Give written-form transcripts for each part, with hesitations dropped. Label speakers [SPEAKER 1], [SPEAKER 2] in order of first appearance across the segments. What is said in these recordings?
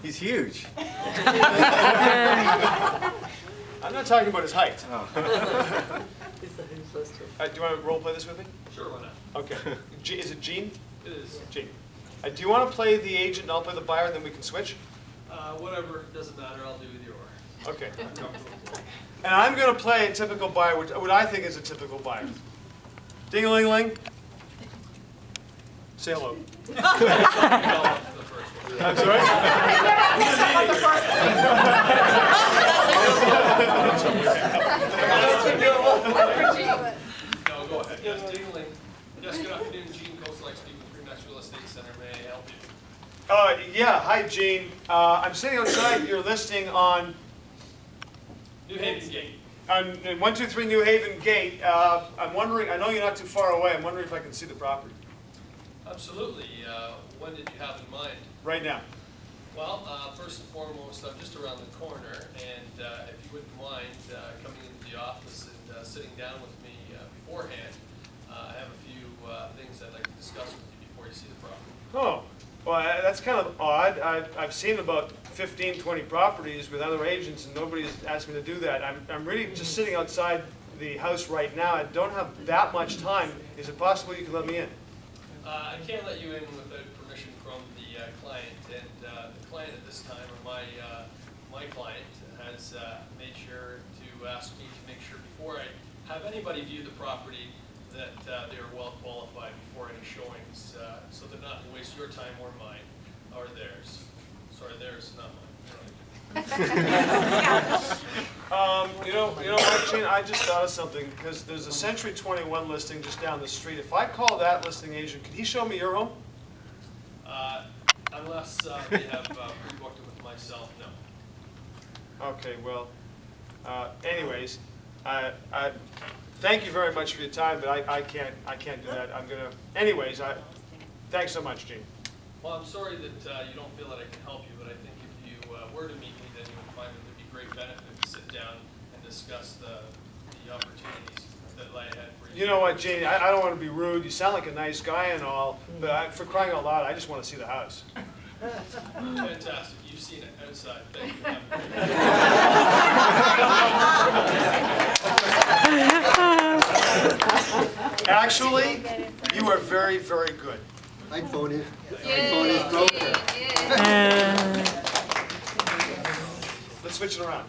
[SPEAKER 1] He's huge.
[SPEAKER 2] I'm not talking about his height.
[SPEAKER 1] Oh.
[SPEAKER 2] Do you want to role play this with me?
[SPEAKER 3] Sure, why not?
[SPEAKER 2] Okay. Is it Gene?
[SPEAKER 3] It is.
[SPEAKER 2] Gene. Do you want to play the agent and I'll play the buyer and then we can switch?
[SPEAKER 3] Whatever, doesn't matter. I'll do either or.
[SPEAKER 2] Okay.
[SPEAKER 3] I'm comfortable.
[SPEAKER 2] And I'm going to play a typical buyer, what I think is a typical buyer. Ding-a-ling-ling. Say hello. I'm sorry?
[SPEAKER 3] No, go ahead. Yes, ding-a-ling. Yes, good afternoon. Gene Coastline speaking with ReMax Real Estate Center. May I help you?
[SPEAKER 2] Yeah, hi Gene. I'm sitting outside your listing on
[SPEAKER 3] New Haven Gate.
[SPEAKER 2] on 123 New Haven Gate. I'm wondering, I know you're not too far away, I'm wondering if I can see the property.
[SPEAKER 3] Absolutely. When did you have in mind?
[SPEAKER 2] Right now.
[SPEAKER 3] Well, first and foremost, I'm just around the corner, and if you wouldn't mind coming into the office and sitting down with me beforehand, I have a few things I'd like to discuss with you before you see the property.
[SPEAKER 2] Oh, well, that's kind of odd. I've seen about 15, 20 properties with other agents, and nobody's asked me to do that. I'm really just sitting outside the house right now. I don't have that much time. Is it possible you can let me in?
[SPEAKER 3] I can't let you in without permission from the client, and the client at this time, or my client, has made sure to ask me to make sure before I have anybody view the property that they are well qualified before any showings, so they're not to waste your time or mine, or theirs. Sorry, theirs, not mine.
[SPEAKER 2] You know what, Gene? I just thought of something, because there's a Century 21 listing just down the street. If I call that listing agent, could he show me your home?
[SPEAKER 3] Unless they have pre-booked it with myself, no.
[SPEAKER 2] Okay, well, anyways, thank you very much for your time, but I can't do that. I'm gonna. Anyways, thanks so much, Gene.
[SPEAKER 3] Well, I'm sorry that you don't feel that I can help you, but I think if you were to meet me, then you would find that there'd be great benefit to sit down and discuss the opportunities that lie ahead for you.
[SPEAKER 2] You know what, Gene? I don't want to be rude. You sound like a nice guy and all, but for crying out loud, I just want to see the house.
[SPEAKER 3] Fantastic. You've seen it outside. Thank you for having me.
[SPEAKER 2] Actually, you are very, very good.
[SPEAKER 1] I'd phone it. I'd phone his broker.
[SPEAKER 2] Let's switch it around.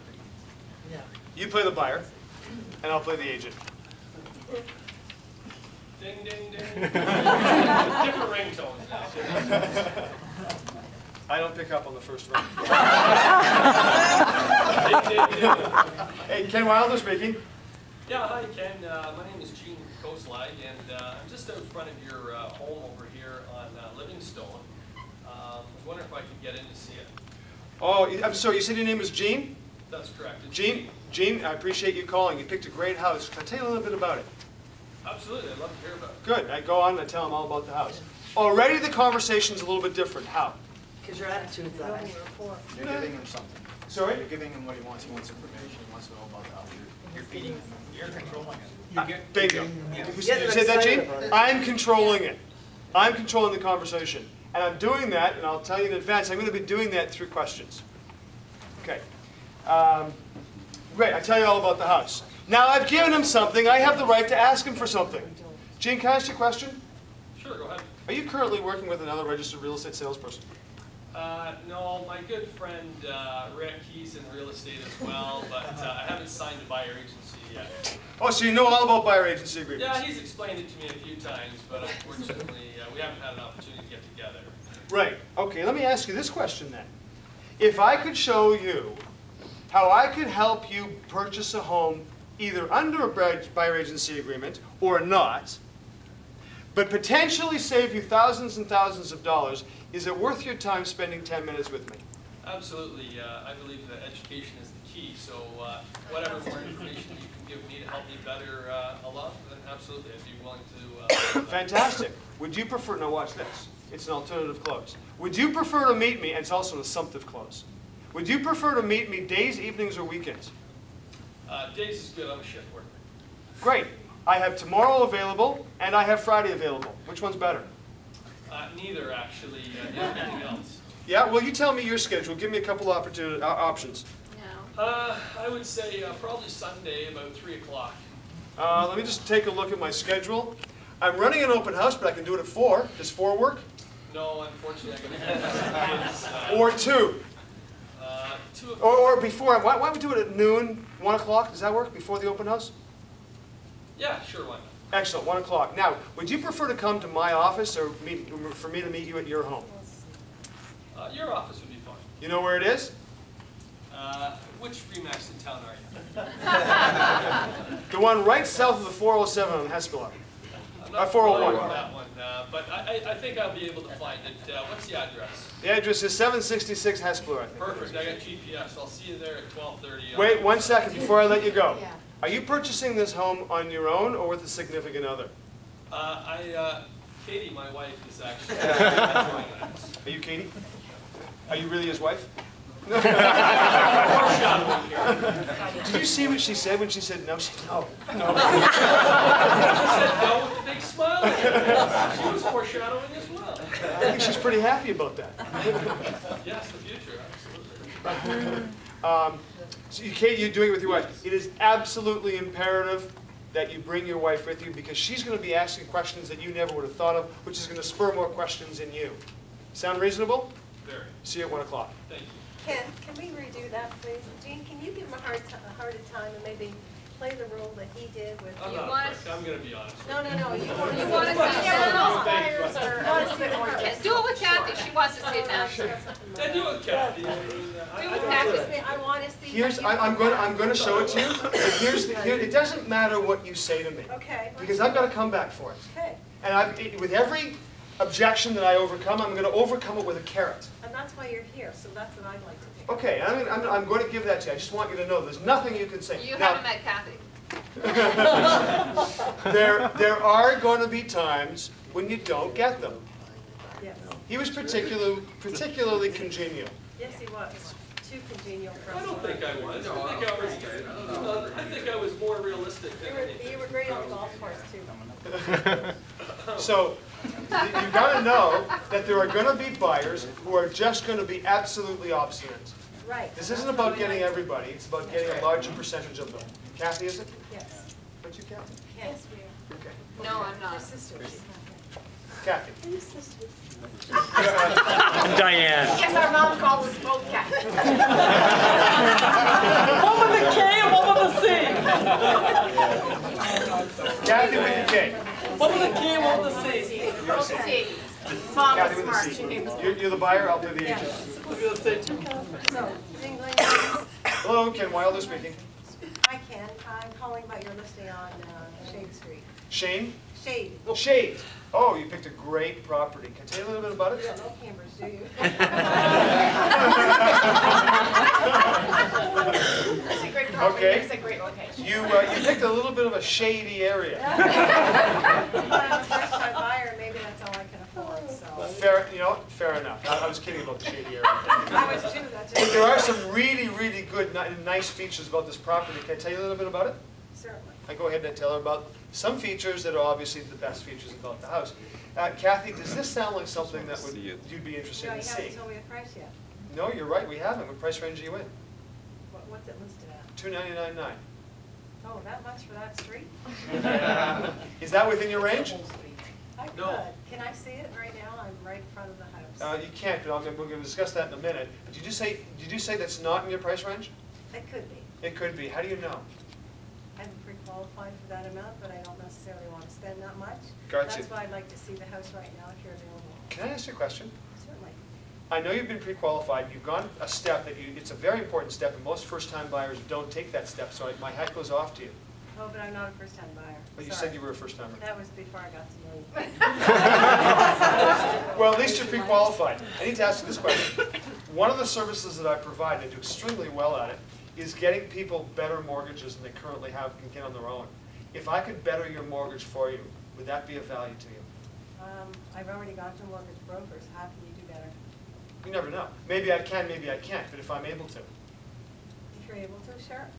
[SPEAKER 2] You play the buyer, and I'll play the agent.
[SPEAKER 3] Ding, ding, ding. Different ringtones now.
[SPEAKER 2] I don't pick up on the first ring.
[SPEAKER 3] Ding, ding, ding.
[SPEAKER 2] Hey, Ken Weilder speaking.
[SPEAKER 3] Yeah, hi Ken. My name is Gene Coastline, and I'm just out front of your home over here on Livingstone. I was wondering if I could get in to see it.
[SPEAKER 2] Oh, I'm sorry, you said your name was Gene?
[SPEAKER 3] That's correct. It's
[SPEAKER 2] Gene, I appreciate you calling. You picked a great house. Can I tell you a little bit about it?
[SPEAKER 3] Absolutely, I'd love to hear about it.
[SPEAKER 2] Good. I go on and I tell them all about the house. Already the conversation's a little bit different. How?
[SPEAKER 4] Because your attitude's that way.
[SPEAKER 1] You're giving him something.
[SPEAKER 2] Sorry?
[SPEAKER 1] You're giving him what he wants. He wants information. He wants to know about the house. You're feeding him. You're controlling it.
[SPEAKER 2] Bingo.
[SPEAKER 1] Yeah.
[SPEAKER 2] You said that, Gene? I'm controlling it. I'm controlling the conversation. And I'm doing that, and I'll tell you in advance, I'm going to be doing that through questions. Okay. Great, I tell you all about the house. Now I've given him something, I have the right to ask him for something. Gene, can I ask you a question?
[SPEAKER 3] Sure, go ahead.
[SPEAKER 2] Are you currently working with another registered real estate salesperson?
[SPEAKER 3] No, my good friend Rick, he's in real estate as well, but I haven't signed a buyer agency yet.
[SPEAKER 2] Oh, so you know all about buyer agency agreements?
[SPEAKER 3] Yeah, he's explained it to me a few times, but unfortunately we haven't had an opportunity to get together.
[SPEAKER 2] Right. Okay, let me ask you this question then. If I could show you how I could help you purchase a home either under a buyer agency agreement or not, but potentially save you thousands and thousands of dollars, is it worth your time spending 10 minutes with me?
[SPEAKER 3] Absolutely. I believe that education is the key, so whatever more information you can give me to help me better along, then absolutely I'd be willing to.
[SPEAKER 2] Fantastic. Would you prefer, now watch this, it's an alternative close. Would you prefer to meet me, and it's also an assumptive close, would you prefer to meet me days, evenings, or weekends?
[SPEAKER 3] Days is good, I'm a shift worker.
[SPEAKER 2] Great. I have tomorrow available, and I have Friday available. Which one's better?
[SPEAKER 3] Neither, actually. Do you have anything else?
[SPEAKER 2] Yeah, well, you tell me your schedule. Give me a couple options.
[SPEAKER 3] I would say probably Sunday about 3 o'clock.
[SPEAKER 2] Let me just take a look at my schedule. I'm running an open house, but I can do it at 4. Does 4 work?
[SPEAKER 3] No, unfortunately, I got kids.
[SPEAKER 2] Or 2?
[SPEAKER 3] 2 o'clock.
[SPEAKER 2] Or before. Why don't we do it at noon, 1 o'clock? Does that work, before the open house?
[SPEAKER 3] Yeah, sure, why not?
[SPEAKER 2] Excellent, 1 o'clock. Now, would you prefer to come to my office or for me to meet you at your home?
[SPEAKER 3] Your office would be fine.
[SPEAKER 2] You know where it is?
[SPEAKER 3] Which ReMax in town are you?
[SPEAKER 2] The one right south of the 407 on Hespeler.
[SPEAKER 3] I'm not
[SPEAKER 2] 401.
[SPEAKER 3] familiar with that one, but I think I'll be able to find it. What's the address?
[SPEAKER 2] The address is 766 Hespeler, I think.
[SPEAKER 3] Perfect, I got GPS. I'll see you there at 12:30.
[SPEAKER 2] Wait 1 second before I let you go. Are you purchasing this home on your own or with a significant other?
[SPEAKER 3] Katie, my wife, is actually joining us.
[SPEAKER 2] Are you Katie? Are you really his wife?
[SPEAKER 3] Foreshadowing here.
[SPEAKER 2] Did you see what she said when she said no? She said no.
[SPEAKER 3] She said no with a big smile. She was foreshadowing as well.
[SPEAKER 2] I think she's pretty happy about that.
[SPEAKER 3] Yes, the future, absolutely.
[SPEAKER 2] So Katie, you're doing it with your wife. It is absolutely imperative that you bring your wife with you because she's going to be asking questions that you never would have thought of, which is going to spur more questions in you. Sound reasonable?
[SPEAKER 3] Very.
[SPEAKER 2] See you at 1 o'clock.
[SPEAKER 3] Thank you.
[SPEAKER 5] Ken, can we redo that, please? Jean, can you give him a harder time and maybe play the role that he did with
[SPEAKER 3] I'm
[SPEAKER 5] you?
[SPEAKER 3] not a prick. I'm going to be honest.
[SPEAKER 5] No. You want to
[SPEAKER 3] see
[SPEAKER 5] see more.
[SPEAKER 6] Do it with Kathy. She wants to see it now.
[SPEAKER 3] Then do it, Kathy.
[SPEAKER 6] Do it with Kathy.
[SPEAKER 5] I want to see.
[SPEAKER 2] Here's, I'm going to show it to you. And it doesn't matter what you say to me
[SPEAKER 5] Okay.
[SPEAKER 2] because I've got to come back for it.
[SPEAKER 5] Okay.
[SPEAKER 2] And with every objection that I overcome, I'm going to overcome it with a carrot.
[SPEAKER 5] And that's why you're here, so that's what I'd like to do.
[SPEAKER 2] Okay, I'm going to give that to you. I just want you to know there's nothing you can say.
[SPEAKER 6] You
[SPEAKER 2] Now,
[SPEAKER 6] haven't met Kathy.
[SPEAKER 2] there are going to be times when you don't get them.
[SPEAKER 5] Yes.
[SPEAKER 2] He was particularly congenial.
[SPEAKER 5] Yes, he was. Too congenial for us.
[SPEAKER 3] I don't think I was. I think I was more realistic than anything.
[SPEAKER 5] You were great on the golf course, too.
[SPEAKER 2] So you've got to know that there are going to be buyers who are just going to be absolutely obstinate.
[SPEAKER 5] Right.
[SPEAKER 2] This isn't about getting everybody. It's about getting a larger percentage of them. Kathy, is it?
[SPEAKER 5] Yes.
[SPEAKER 2] What's you, Kathy?
[SPEAKER 5] Yes, we are.
[SPEAKER 2] Okay.
[SPEAKER 6] No, I'm not.
[SPEAKER 5] Sisters.
[SPEAKER 2] Kathy.
[SPEAKER 5] We're sisters.
[SPEAKER 7] Diane.
[SPEAKER 6] Yes, our mom calls us both Kathy.
[SPEAKER 4] One with a K and one with a C.
[SPEAKER 2] Kathy with the K.
[SPEAKER 4] One with a K and one with a C.
[SPEAKER 2] You're a C.
[SPEAKER 6] See, mom
[SPEAKER 2] Kathy
[SPEAKER 6] is
[SPEAKER 2] with a
[SPEAKER 6] smart.
[SPEAKER 2] C. You're the buyer, I'll do the agent.
[SPEAKER 4] I was going to say two Kathy.
[SPEAKER 5] So, Jingling,
[SPEAKER 2] Hello, Ken Weilder speaking.
[SPEAKER 5] hi Ken. I'm calling about your listing on Shade Street.
[SPEAKER 2] Shane?
[SPEAKER 5] Shade.
[SPEAKER 2] Shade. Oh, you picked a great property. Can I tell you a little bit about
[SPEAKER 5] You
[SPEAKER 2] it?
[SPEAKER 5] don't know Cambridge, do you?
[SPEAKER 6] It's a great property.
[SPEAKER 2] Okay.
[SPEAKER 6] It's a great location.
[SPEAKER 2] You picked a little bit of a shady area.
[SPEAKER 5] But I'm a first-time buyer, maybe that's all I can afford, so.
[SPEAKER 2] Fair, fair enough. I was kidding about the shady area.
[SPEAKER 5] I was too, that's
[SPEAKER 2] But
[SPEAKER 5] it.
[SPEAKER 2] there are some really, really good, nice features about this property. Can I tell you a little bit about it?
[SPEAKER 5] Certainly.
[SPEAKER 2] I go ahead and tell her about some features that are obviously the best features about the house. Kathy, does this sound like something that you'd be interested
[SPEAKER 5] No,
[SPEAKER 2] in
[SPEAKER 5] you haven't
[SPEAKER 2] seeing?
[SPEAKER 5] told me the price yet.
[SPEAKER 2] No, you're right, we haven't. What price range are you in?
[SPEAKER 5] What's it listed at?
[SPEAKER 2] $299.9.
[SPEAKER 5] Oh, that much for that street?
[SPEAKER 2] Is that within your range?
[SPEAKER 5] I could.
[SPEAKER 3] No.
[SPEAKER 5] Can I see it right now? I'm right in front of the house.
[SPEAKER 2] You can't, but we're going to discuss that in a minute. Did you say that's not in your price range?
[SPEAKER 5] It could be.
[SPEAKER 2] It could be. How do you know?
[SPEAKER 5] I'm pre-qualified for that amount, but I don't necessarily want to spend that much.
[SPEAKER 2] Gotcha.
[SPEAKER 5] That's why I'd like to see the house right now if you're available.
[SPEAKER 2] Can I ask you a question?
[SPEAKER 5] Certainly.
[SPEAKER 2] I know you've been pre-qualified. You've gone a step that it's a very important step, and most first-time buyers don't take that step, so my hat goes off to you.
[SPEAKER 5] Oh, but I'm not a first-time buyer.
[SPEAKER 2] But you
[SPEAKER 5] Sorry.
[SPEAKER 2] said you were a first-timer.
[SPEAKER 5] That was before I got to know you.
[SPEAKER 2] Well, at least you're pre-qualified. I need to ask you this question. One of the services that I provide, and I do extremely well at it, is getting people better mortgages than they currently have and can get on their own. If I could better your mortgage for you, would that be of value to you?
[SPEAKER 5] I've already gone to mortgage brokers. How can you do better?
[SPEAKER 2] You never know. Maybe I can, maybe I can't, but if I'm able to.
[SPEAKER 5] If you're able to, sure.